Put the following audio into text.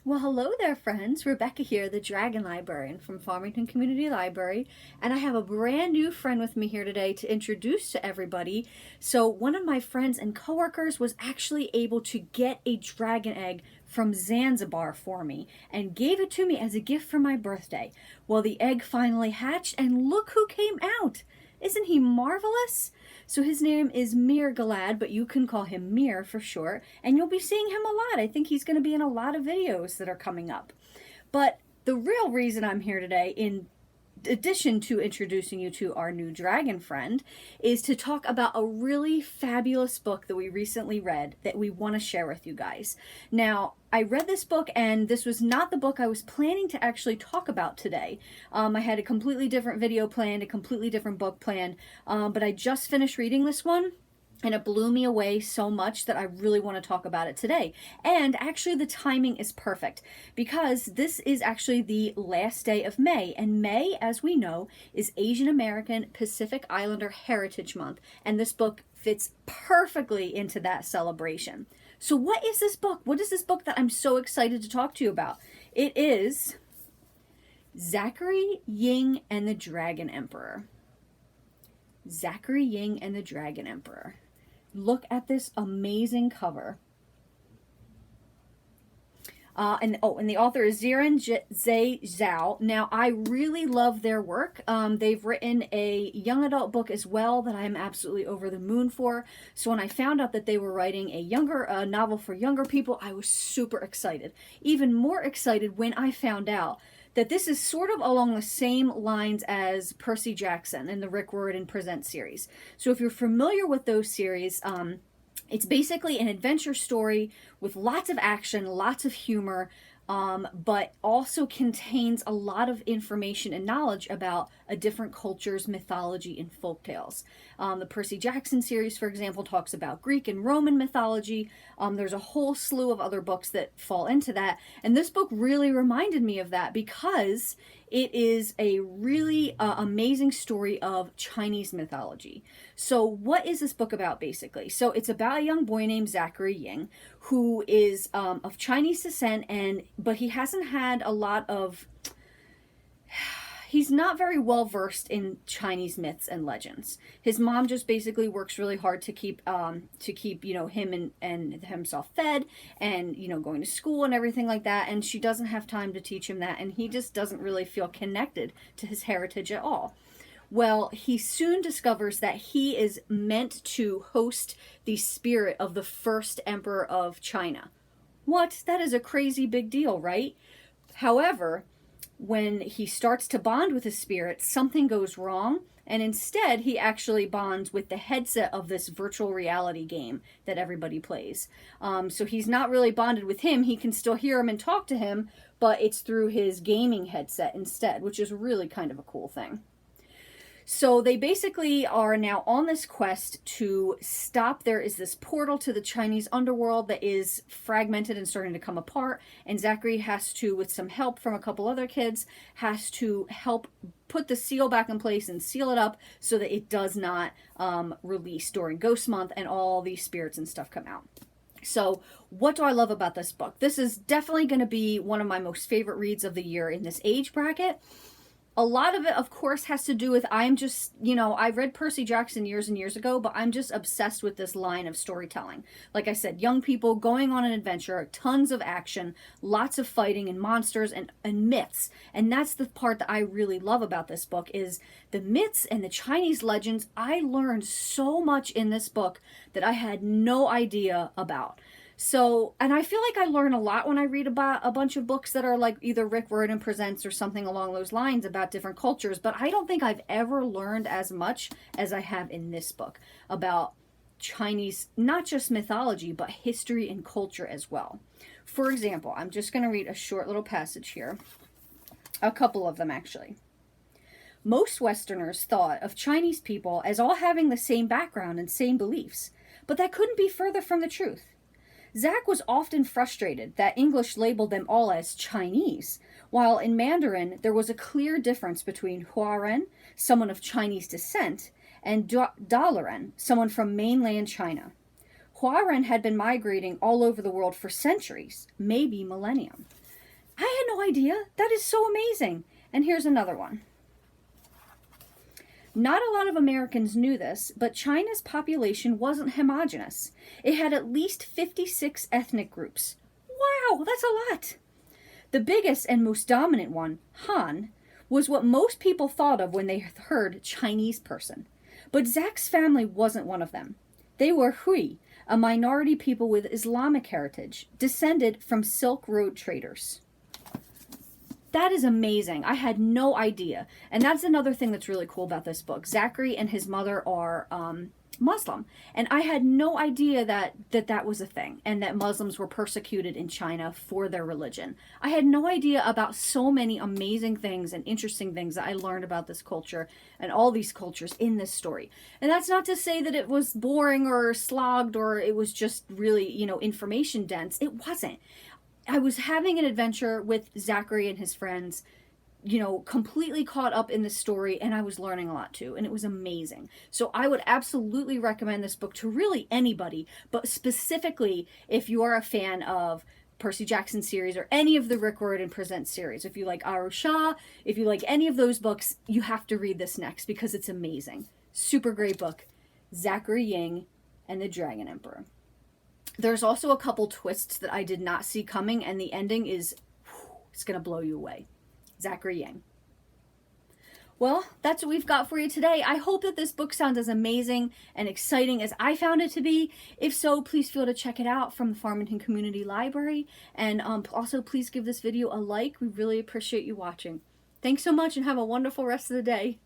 Well, hello there, friends. Rebecca here, the Dragon Librarian from Farmington Community Library, and I have a brand new friend with me here today to introduce to everybody. So one of my friends and coworkers was actually able to get a dragon egg from Zanzibar for me and gave it to me as a gift for my birthday. Well, the egg finally hatched, and look who came out! Isn't he marvelous? So his name is Mir Galad, but you can call him Mir for short, and you'll be seeing him a lot. I think he's going to be in a lot of videos that are coming up. But the real reason I'm here today, in addition to introducing you to our new dragon friend, is to talk about a really fabulous book that we recently read that we want to share with you guys. Now, I read this book, and this was not the book I was planning to actually talk about today. I had a completely different video planned, a completely different book planned, but I just finished reading this one. And it blew me away so much that I really want to talk about it today. And actually the timing is perfect because this is actually the last day of May. And May, as we know, is Asian American Pacific Islander Heritage Month. And this book fits perfectly into that celebration. So what is this book? What is this book that I'm so excited to talk to you about? It is Zachary, Ying, and the Dragon Emperor. Zachary, Ying, and the Dragon Emperor. Look at this amazing cover. And the author is Xiran Zhao. Now, I really love their work. They've written a young adult book as well that I'm absolutely over the moon for. So when I found out that they were writing a novel for younger people, I was super excited. Even more excited when I found out that this is sort of along the same lines as Percy Jackson and the Rick Riordan Presents series. So if you're familiar with those series, it's basically an adventure story with lots of action, lots of humor, but also contains a lot of information and knowledge about a different culture's mythology and folktales. The Percy Jackson series, for example, talks about Greek and Roman mythology. There's a whole slew of other books that fall into that. And this book really reminded me of that because it is a really amazing story of Chinese mythology. So what is this book about, basically? So it's about a young boy named Zachary Ying, who is of Chinese descent, but he hasn't had a lot of... He's not very well versed in Chinese myths and legends. His mom just basically works really hard to keep him and himself fed and going to school and everything like that, and she doesn't have time to teach him that, and he just doesn't really feel connected to his heritage at all. Well, he soon discovers that he is meant to host the spirit of the first emperor of China. What? That is a crazy big deal, right? However, when he starts to bond with his spirit, something goes wrong, and instead he actually bonds with the headset of this virtual reality game that everybody plays. So he's not really bonded with him. He can still hear him and talk to him, but it's through his gaming headset instead, which is really kind of a cool thing. So they basically are now on this quest to stop. There is this portal to the Chinese underworld that is fragmented and starting to come apart. And Zachary has to, with some help from a couple other kids, has to help put the seal back in place and seal it up so that it does not release during Ghost Month and all these spirits and stuff come out. So what do I love about this book? This is definitely going to be one of my most favorite reads of the year in this age bracket. A lot of it, of course, has to do with I read Percy Jackson years and years ago, but I'm just obsessed with this line of storytelling. Like I said, young people going on an adventure, tons of action, lots of fighting and monsters and myths. And that's the part that I really love about this book is the myths and the Chinese legends. I learned so much in this book that I had no idea about. So, and I feel like I learn a lot when I read about a bunch of books that are like either Rick Riordan Presents or something along those lines about different cultures, but I don't think I've ever learned as much as I have in this book about Chinese, not just mythology, but history and culture as well. For example, I'm just going to read a short little passage here. A couple of them, actually. Most Westerners thought of Chinese people as all having the same background and same beliefs, but that couldn't be further from the truth. Zach was often frustrated that English labeled them all as Chinese, while in Mandarin there was a clear difference between Xiran, someone of Chinese descent, and Dalaran, someone from mainland China. Xiran had been migrating all over the world for centuries, maybe millennium. no idea. That is so amazing. And here's another one. Not a lot of Americans knew this, but China's population wasn't homogenous. It had at least 56 ethnic groups. Wow, that's a lot. The biggest and most dominant one, Han, was what most people thought of when they heard Chinese person. But Zach's family wasn't one of them. They were Hui, a minority people with Islamic heritage, descended from Silk Road traders. That is amazing. I had no idea. And that's another thing that's really cool about this book. Zachary and his mother are Muslim. And I had no idea that was a thing and that Muslims were persecuted in China for their religion. I had no idea about so many amazing things and interesting things that I learned about this culture and all these cultures in this story. And that's not to say that it was boring or slogged or it was just really, information dense. It wasn't. I was having an adventure with Zachary and his friends, completely caught up in the story, and I was learning a lot too, and it was amazing. So I would absolutely recommend this book to really anybody, but specifically if you are a fan of Percy Jackson series or any of the Rick Riordan Presents series. If you like Arusha, if you like any of those books, you have to read this next because it's amazing. Super great book. Zachary Ying and the Dragon Emperor. There's also a couple twists that I did not see coming, and the ending is, it's going to blow you away. Zachary Ying. Well, that's what we've got for you today. I hope that this book sounds as amazing and exciting as I found it to be. If so, please feel to check it out from the Farmington Community Library. And also, please give this video a like. We really appreciate you watching. Thanks so much and have a wonderful rest of the day.